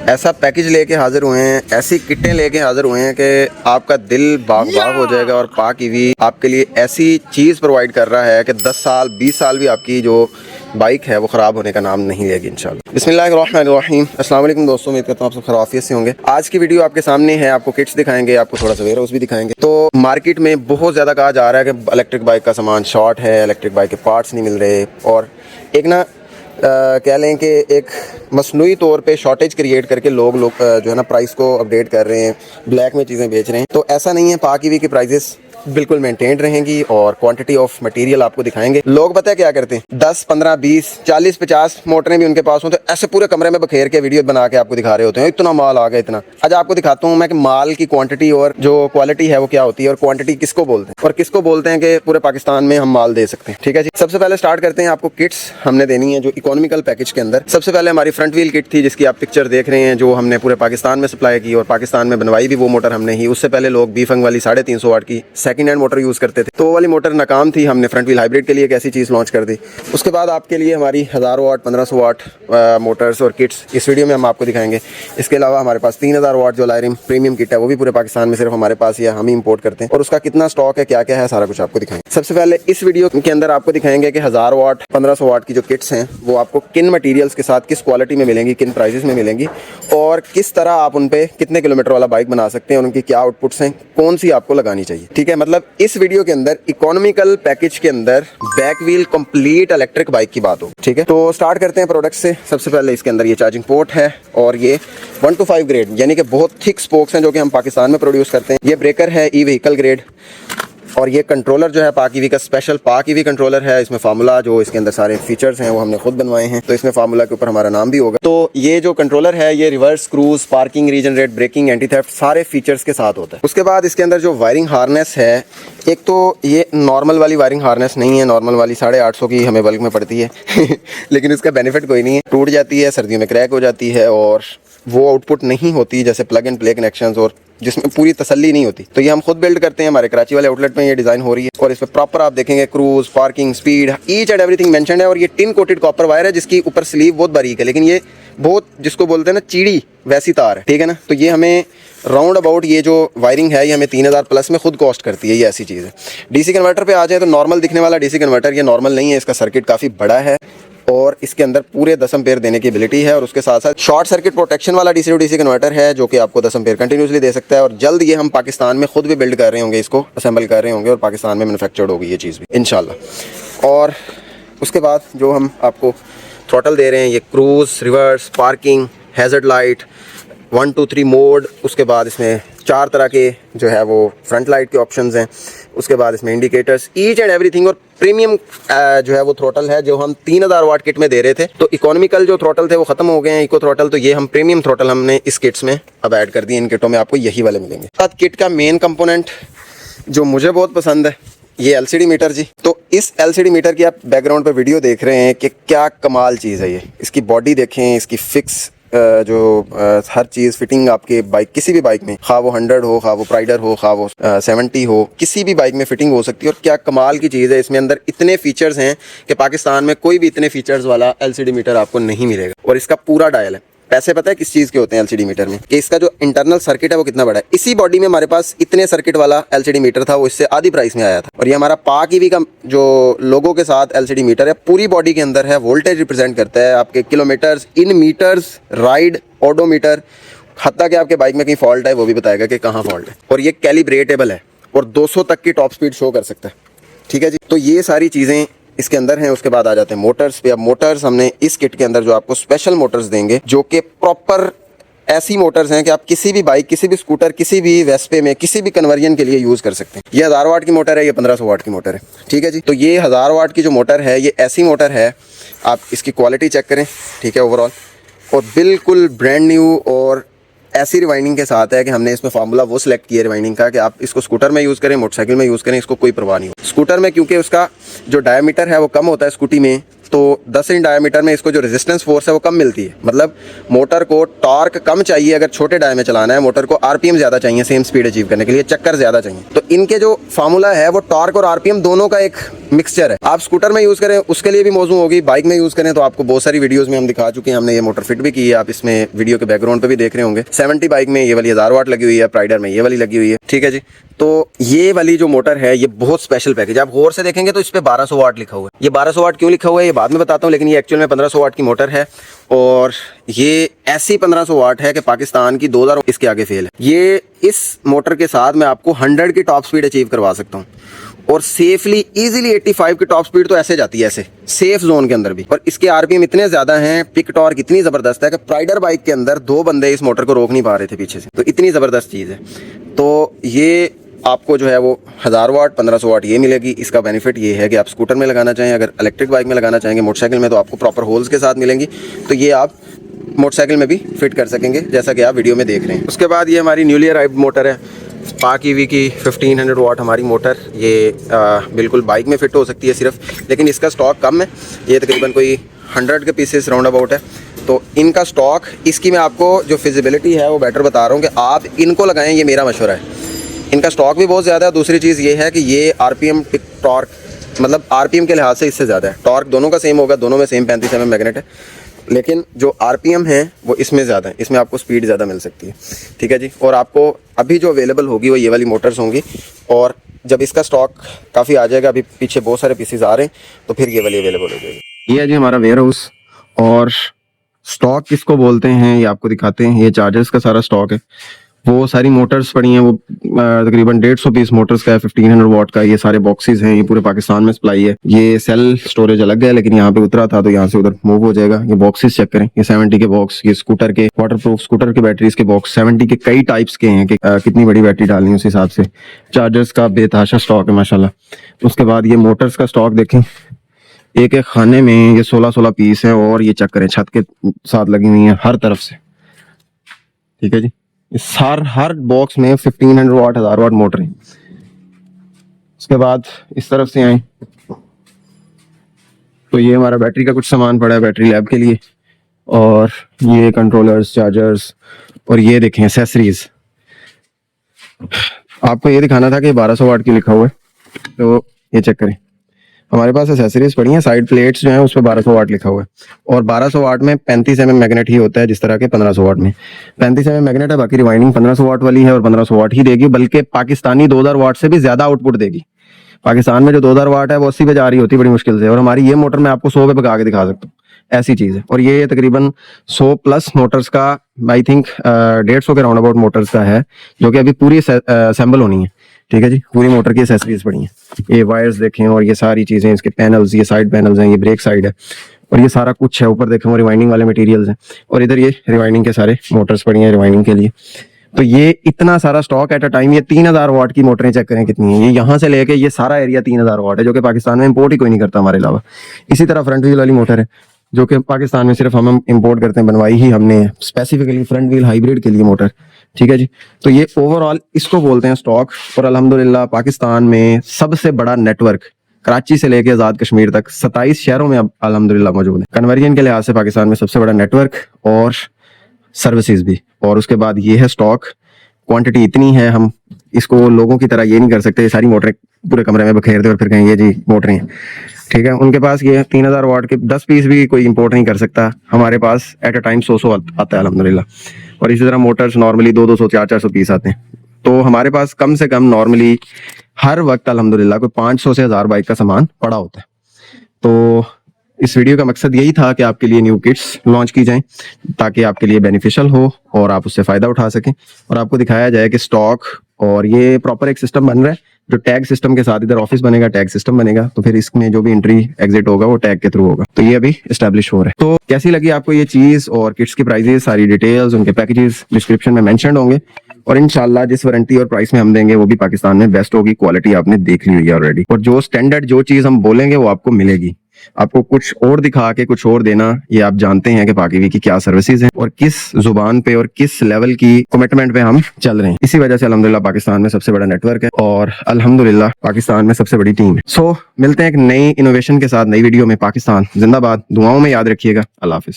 ऐसा पैकेज लेके हाजिर हुए हैं, ऐसी किटें लेके हाजिर हुए हैं कि आपका दिल बाग बाग हो जाएगा। और पाक ईवी आपके लिए ऐसी चीज़ प्रोवाइड कर रहा है कि 10 साल 20 साल भी आपकी जो बाइक है वो ख़राब होने का नाम नहीं लेगी इंशाल्लाह। बिस्मिल्लाहिर्रहमानिर्रहीम। अस्सलाम वालेकुम दोस्तों, उम्मीद करता हूँ आप सब खैरियत से होंगे। आज की वीडियो आपके सामने है, आपको किट्स दिखाएंगे, आपको थोड़ा सा वेयरहाउस भी दिखाएंगे। तो मार्केट में बहुत ज़्यादा कहा जा रहा है कि इलेक्ट्रिक बाइक का सामान शॉर्ट है, इलेक्ट्रिक बाइक के पार्ट्स नहीं मिल रहे, और एक ना कह लें कि एक मसनूई तौर पे शॉर्टेज क्रिएट करके लोग जो है ना प्राइस को अपडेट कर रहे हैं, ब्लैक में चीज़ें बेच रहे हैं। तो ऐसा नहीं है, पाक ईवी की प्राइसेस बिल्कुल मेंटेन रहेंगी और क्वांटिटी ऑफ मटेरियल आपको दिखाएंगे। लोग पता है क्या करते हैं, 10 15 20 40 50 मोटरें भी उनके पास हों तो ऐसे पूरे कमरे में बखेर के वीडियो बना के आपको दिखा रहे होते हैं, इतना माल आ गया इतना। आज आपको दिखाता हूँ मैं कि माल की क्वांटिटी और जो क्वालिटी है वो क्या होती है, और क्वांटिटी किसको बोलते हैं और किसको बोलते हैं कि पूरे पाकिस्तान में हम माल दे सकते हैं। ठीक है जी, सबसे पहले स्टार्ट करते हैं। आपको किट्स हमने देनी है जो इकोनॉमिकल पैकेज के अंदर। सबसे पहले हमारी फ्रंट व्हील किट थी जिसकी आप पिक्चर देख रहे हैं, जो हमने पूरे पाकिस्तान में सप्लाई की और पाकिस्तान में बनवाई भी वो मोटर हमने ही। उससे पहले लोग बीफंग वाली 350 वाट की सेकंड हैंड मोटर यूज़ करते थे, तो वो वाली मोटर नाकाम थी। हमने फ्रंट व्हील हाइब्रिड के लिए एक ऐसी चीज़ लॉन्च कर दी। उसके बाद आपके लिए हमारी 1000 वाट 1500 वाट मोटर्स और किट्स इस वीडियो में हम आपको दिखाएंगे। इसके अलावा हमारे पास 3000 वाट जो लायरिम प्रीमियम किट है वो भी पूरे पाकिस्तान में सिर्फ हमारे पास ही है, हम ही इंपोर्ट करते हैं, और उसका कितना स्टॉक है, क्या क्या है, सारा कुछ आपको दिखाएंगे। सबसे पहले इस वीडियो के अंदर आपको दिखाएंगे कि 1000 वाट 1500 वाट की जो किट्स हैं वो आपको किन मटीरियल्स के साथ किस क्वालिटी में मिलेंगी, किन प्राइसेस में मिलेंगी, और किस तरह आप उन पे कितने किलोमीटर वाला बाइक बना सकते हैं और उनकी क्या आउटपुट्स हैं, कौन सी आपको लगानी चाहिए। ठीक है, मतलब इस वीडियो के अंदर इकोनॉमिकल पैकेज के अंदर back wheel complete electric bike की बात हो। ठीक है, तो स्टार्ट करते हैं प्रोडक्ट से। सबसे पहले इसके अंदर ये चार्जिंग पोर्ट है और ये 1 to 5 ग्रेड यानी कि बहुत थिक स्पोक्स हैं जो कि हम पाकिस्तान में प्रोड्यूस करते हैं। ये ब्रेकर है ई व्हीकल ग्रेड, और ये कंट्रोलर जो है पाक ईवी का स्पेशल पाक ईवी कंट्रोलर है। इसमें फार्मूला जो इसके अंदर सारे फीचर्स हैं वो हमने खुद बनवाए हैं, तो इसमें फार्मूला के ऊपर हमारा नाम भी होगा। तो ये जो कंट्रोलर है ये reverse cruise, parking, regenerate braking, anti theft सारे फीचर्स के साथ होता है। उसके बाद इसके अंदर जो वायरिंग हार्नेस है, एक तो ये नॉर्मल वाली वायरिंग हार्नेस नहीं है, नॉर्मल वाली 850 की हमें बल्क में पड़ती है लेकिन उसका बेनिफिट कोई नहीं है, टूट जाती है, सर्दियों में क्रैक हो जाती है और वो आउटपुट नहीं होती जैसे प्लग एंड प्ले कनेक्शंस, और जिसमें पूरी तसल्ली नहीं होती। तो ये हम खुद बिल्ड करते हैं, हमारे कराची वाले आउटलेट में ये डिज़ाइन हो रही है, और इसमें प्रॉपर आप देखेंगे cruise, parking, speed, each and everything mentioned है। और ये टिन कोटेड कॉपर वायर है जिसकी ऊपर स्लीव बहुत बारीक है, लेकिन ये बहुत जिसको बोलते हैं ना चीड़ी वैसी तार है। ठीक है ना, तो ये हमें राउंड अबाउट ये जो वायरिंग है ये हमें 3000 प्लस में खुद कॉस्ट करती है। ये ऐसी चीज़ है। डीसी कन्वर्टर पे आ जाए तो नॉर्मल दिखने वाला डीसी कन्वर्टर ये नॉर्मल नहीं है, इसका सर्किट काफ़ी बड़ा है और इसके अंदर पूरे 10 एम्पेयर देने की एबिलिटी है, और उसके साथ साथ शॉर्ट सर्किट प्रोटेक्शन वाला डीसी टू डीसी कन्वर्टर है जो कि आपको 10 एम्पेयर कंटिन्यूसली दे सकता है। और जल्द ये हम पाकिस्तान में खुद भी बिल्ड कर रहे होंगे, इसको असेंबल कर रहे होंगे और पाकिस्तान में मैन्युफैक्चर्ड होगी ये चीज़ भी इंशाल्लाह। और उसके बाद जो हम आपको थ्रॉटल दे रहे हैं ये cruise, reverse, parking, hazard light, 1 2 3 mode. उसके बाद इसमें 4 तरह के जो है वो फ्रंट लाइट के ऑप्शंस हैं। उसके बाद इसमें इंडिकेटर्स, ईच एंड एवरीथिंग। और प्रीमियम जो है वो थ्रोटल है जो हम 3000 वाट किट में दे रहे थे, तो इकोनॉमिकल जो थ्रोटल थे वो खत्म हो गए हैं, इको थ्रोटल, तो ये हम प्रीमियम थ्रोटल हमने इस किट्स में अब ऐड कर दिए। इन किटों में आपको यही वाले मिलेंगे। साथ किट का मेन कंपोनेंट जो मुझे बहुत पसंद है ये एलसीडी मीटर जी। तो इस एलसीडी मीटर की आप बैकग्राउंड पर वीडियो देख रहे हैं कि क्या कमाल चीज़ है ये। इसकी बॉडी देखें, इसकी फिक्स हर चीज़ फिटिंग आपके बाइक, किसी भी बाइक में, खा वो 100 हो, खा वो प्राइडर हो, खा वो 70 हो, किसी भी बाइक में फिटिंग हो सकती है। और क्या कमाल की चीज़ है, इसमें अंदर इतने फीचर्स हैं कि पाकिस्तान में कोई भी इतने फीचर्स वाला एलसीडी मीटर आपको नहीं मिलेगा। और इसका पूरा डायल है। पैसे पता है किस चीज़ के होते हैं एलसीडी मीटर में, कि इसका जो इंटरनल सर्किट है वो कितना बड़ा है। इसी बॉडी में हमारे पास इतने सर्किट वाला एलसीडी मीटर था, वो इससे आधी प्राइस में आया था। और ये हमारा पाक ईवी का जो लोगों के साथ एलसीडी मीटर है पूरी बॉडी के अंदर है, वोल्टेज रिप्रेजेंट करता है, आपके kilometres, in metres, ride, odometer, हत्ता कि आपके बाइक में कहीं फॉल्ट है वो भी बताएगा कि कहाँ फॉल्ट है। और ये कैलिब्रेटेबल है और 200 तक की टॉप स्पीड शो कर सकता है। ठीक है जी, तो ये सारी चीज़ें इसके अंदर हैं। उसके बाद आ जाते हैं मोटर्स पे। अब मोटर्स हमने इस किट के अंदर जो आपको स्पेशल मोटर्स देंगे जो कि प्रॉपर ऐसी मोटर्स हैं कि आप किसी भी बाइक, किसी भी स्कूटर, किसी भी वेस्पे में किसी भी कन्वर्जन के लिए यूज़ कर सकते हैं। ये 1000 वाट की मोटर है, ये 1500 वाट की मोटर है। ठीक है जी, तो ये 1000 वाट की जो मोटर है ये ऐसी मोटर है, आप इसकी क्वालिटी चेक करें। ठीक है, ओवरऑल और बिल्कुल ब्रांड न्यू और ऐसी रिवाइंडिंग के साथ है कि हमने इसमें फार्मूला वो सिलेक्ट किया रिवाइंडिंग का कि आप इसको स्कूटर में यूज़ करें, मोटरसाइकिल में यूज़ करें, इसको कोई परवाह नहीं हो। स्कूटर में क्योंकि उसका जो डायमीटर है वो कम होता है स्कूटी में, तो 10 इंच डायमीटर में इसको जो रेजिस्टेंस फोर्स है वो कम मिलती है। मतलब मोटर को टॉर्क कम चाहिए अगर छोटे डाय में चलाना है, मोटर को आरपीएम ज़्यादा चाहिए सेम स्पीड अचीव करने के लिए, चक्कर ज़्यादा चाहिए। तो इनके जो फार्मूला है वो टॉर्क और आरपीएम दोनों का एक मिक्सचर है। आप स्कूटर में यूज़ करें उसके लिए भी मौजूद होगी, बाइक में यूज़ करें तो आपको बहुत सारी वीडियोस में हम दिखा चुके हैं, हमने ये मोटर फिट भी की है, आप इसमें वीडियो के बैकग्राउंड पे भी देख रहे होंगे। 70 बाइक में ये वाली 1000 वाट लगी हुई है, प्राइडर में ये वाली लगी हुई है, ठीक है जी। तो ये वाली जो मोटर है ये बहुत स्पेशल पैकेज, आप गौर से देखेंगे तो इस पे 1200 वाट लिखा हुआ है। ये 1200 वाट क्यों लिखा हुआ है ये बाद में बताता हूँ, लेकिन ये एक्चुअल में 1500 वाट की मोटर है और ये ऐसी 1500 वाट है कि पाकिस्तान की 2000 इसके आगे फेल है। ये इस मोटर के साथ मैं आपको 100 की टॉप स्पीड अचीव करवा सकता हूँ और सेफली इजीली 85 की टॉप स्पीड तो ऐसे जाती है, ऐसे सेफ जोन के अंदर भी। और इसके आरपीएम इतने ज्यादा हैं, पिक टॉर्क इतनी जबरदस्त है कि प्राइडर बाइक के अंदर 2 बंदे इस मोटर को रोक नहीं पा रहे थे पीछे से, तो इतनी जबरदस्त चीज है। तो ये आपको जो है वो 1000 वाट 1500 वाट ये मिलेगी। इसका बेनिफिट ये है कि आप स्कूटर में लगाना चाहें, अगर इलेक्ट्रिक बाइक में लगाना चाहेंगे, मोटरसाइकिल में, तो आपको प्रॉपर होल्स के साथ मिलेंगी, तो ये आप मोटरसाइकिल में भी फिट कर सकेंगे जैसा कि आप वीडियो में देख रहे हैं। उसके बाद ये हमारी न्यूली अराइव्ड मोटर है, पाक ईवी की 1500 वाट हमारी मोटर। ये बिल्कुल बाइक में फिट हो सकती है सिर्फ, लेकिन इसका स्टॉक कम है, ये तकरीबन कोई 100 के पीसेस राउंड अबाउट है। तो इनका स्टॉक, इसकी मैं आपको जो फिजिबिलिटी है वो बेटर बता रहा हूँ कि आप इनको लगाएं, ये मेरा मशवरा है। इनका स्टॉक भी बहुत ज़्यादा है। दूसरी चीज़ ये है कि ये आरपीएम टॉर्क, मतलब आरपीएम के लिहाज से इससे ज़्यादा है। टॉर्क दोनों का सेम होगा, दोनों में सेम 35 mm मैग्नेट है, लेकिन जो आरपीएम है वो इसमें ज़्यादा है, इसमें आपको स्पीड ज़्यादा मिल सकती है, ठीक है जी। और आपको अभी जो अवेलेबल होगी वो ये वाली मोटर्स होंगी, और जब इसका स्टॉक काफ़ी आ जाएगा, अभी पीछे बहुत सारे पीसेज आ रहे हैं, तो फिर ये वाली अवेलेबल हो जाएगी। ये है जी हमारा वेयर हाउस, और स्टॉक किसको बोलते हैं ये आपको दिखाते हैं। ये चार्जर्स का सारा स्टॉक है, वो सारी मोटर्स पड़ी हैं, वो तकरीबन 150 पीस मोटर्स का है, 1500 वाट का। ये सारे बॉक्सेस हैं, ये पूरे पाकिस्तान में सप्लाई है। ये सेल स्टोरेज अलग है, लेकिन यहाँ पे उतरा था तो यहाँ से उधर मूव हो जाएगा। ये बॉक्सेस चेक करें, ये 70 के बॉक्स, ये स्कूटर के वाटरप्रूफ स्कूटर के बैटरीज के बॉक्स 70 के कई टाइप्स के हैं कि कितनी बड़ी बैटरी डालनी है उस हिसाब से। चार्जर्स का बेतहाशा स्टॉक है माशाल्लाह। उसके बाद ये मोटर्स का स्टॉक देखें, एक एक खाने में ये 16-16 पीस है, और ये चेक करें छत के साथ लगी हुई है हर तरफ से, ठीक है जी। इस हर बॉक्स में 1500 वाट 1000 वाट मोटर है। उसके बाद इस तरफ से आए तो ये हमारा बैटरी का कुछ सामान पड़ा है बैटरी लैब के लिए, और ये कंट्रोलर्स, चार्जर्स, और ये देखें एक्सेसरीज। आपको ये दिखाना था कि 1200 वाट की लिखा हुआ है, तो ये चेक करें, हमारे पास एक्सेसरीज पड़ी हैं। साइड प्लेट्स जो हैं उस पर 1200 वाट लिखा हुआ है, और 1200 वाट में 35 mm मैग्नेट ही होता है, जिस तरह के 1500 वाट में 35 mm मैग्नेट है। बाकी रिवाइंडिंग 1500 वाट वाली है और 1500 वाट ही देगी, बल्कि पाकिस्तानी 2000 वाट से भी ज्यादा आउटपुट देगी। पाकिस्तान में जो 2000 वाट है वो 80 पे जा रही होती है बड़ी मुश्किल से, और हमारी ये मोटर मैं आपको 100 पे भगा के दिखा सकता हूँ, ऐसी चीज है। और ये तकरीबन 100 प्लस मोटर्स का, आई थिंक 150 के राउंड अबाउट मोटर्स का है, जो कि अभी पूरी असेंबल होनी है, ठीक है जी। पूरी मोटर की एक्सेसरीज पड़ी हैं, ये वायर्स देखें, और ये सारी चीजें, इसके पैनल्स, ये साइड पैनल्स हैं, ये ब्रेक साइड है, और ये सारा कुछ है। ऊपर देखें वो रिवाइंडिंग वाले मटेरियल्स हैं, और इधर ये रिवाइंडिंग के सारे मोटर्स पड़ी हैं रिवाइंडिंग के लिए। तो ये इतना सारा स्टॉक एट अ टाइम। ये 3000 वाट की मोटरें चेक करें कितनी है, ये यहाँ से लेके ये सारा एरिया 3000 वाट है, जो कि पाकिस्तान में इंपोर्ट ही कोई नहीं करता हमारे अलावा। इसी तरह फ्रंट व्हील वाली मोटर है, जो कि पाकिस्तान में सिर्फ हम इंपोर्ट करते हैं, बनवाई ही हमने स्पेसिफिकली फ्रंट व्हील हाइब्रिड के लिए मोटर, ठीक है जी। तो ये ओवरऑल इसको बोलते हैं स्टॉक। और अल्हम्दुलिल्लाह पाकिस्तान में सबसे बड़ा नेटवर्क कराची से लेके आजाद कश्मीर तक 27 शहरों में अब अल्हम्दुलिल्लाह मौजूद है। कन्वर्जन के लिहाज से पाकिस्तान में सबसे बड़ा नेटवर्क और सर्विसेज भी। और उसके बाद ये है स्टॉक, क्वांटिटी इतनी है, हम इसको लोगों की तरह ये नहीं कर सकते सारी मोटरें पूरे कमरे में बखेर दे और फिर कहें ये जी मोटरें हैं, ठीक है। उनके पास ये 3000 वाट के 10 पीस भी कोई इंपोर्ट नहीं कर सकता, हमारे पास एट अ टाइम 100 आता है अल्हम्दुलिल्लाह। और इसी तरह मोटर्स नॉर्मली 200, 400 पीस आते हैं। तो हमारे पास कम से कम नॉर्मली हर वक्त अल्हम्दुलिल्लाह कोई 500 से 1000 बाइक का सामान पड़ा होता है। तो इस वीडियो का मकसद यही था कि आपके लिए न्यू किट्स लॉन्च की जाएं, ताकि आपके लिए बेनिफिशियल हो और आप उससे फायदा उठा सकें, और आपको दिखाया जाए कि स्टॉक, और ये प्रॉपर एक सिस्टम बन रहा है जो टैग सिस्टम के साथ, इधर ऑफिस बनेगा, टैग सिस्टम बनेगा, तो फिर इसमें जो भी एंट्री एग्जिट होगा वो टैग के थ्रू होगा। तो ये अभी एस्टेब्लिश हो रहा है। तो कैसी लगी आपको ये चीज, और किट्स की प्राइजेस, सारी डिटेल्स, उनके पैकेजेस डिस्क्रिप्शन में मेंशन होंगे, और इंशाल्लाह जिस वारंटी और प्राइस में हम देंगे वो भी पाकिस्तान में बेस्ट होगी। क्वालिटी आपने देख ली हुई है ऑलरेडी, और जो स्टैंडर्ड जो चीज हम बोलेंगे वो आपको मिलेगी। आपको कुछ और दिखा के कुछ और देना, ये आप जानते हैं कि पाकीवी की क्या सर्विसेज हैं और किस जुबान पे और किस लेवल की कमिटमेंट पे हम चल रहे हैं। इसी वजह से अल्हम्दुलिल्लाह पाकिस्तान में सबसे बड़ा नेटवर्क है, और अल्हम्दुलिल्लाह पाकिस्तान में सबसे बड़ी टीम है। सो मिलते हैं एक नई इनोवेशन के साथ नई वीडियो में। पाकिस्तान जिंदाबाद, दुआओं में याद रखिएगा। अल्लाह हाफिज।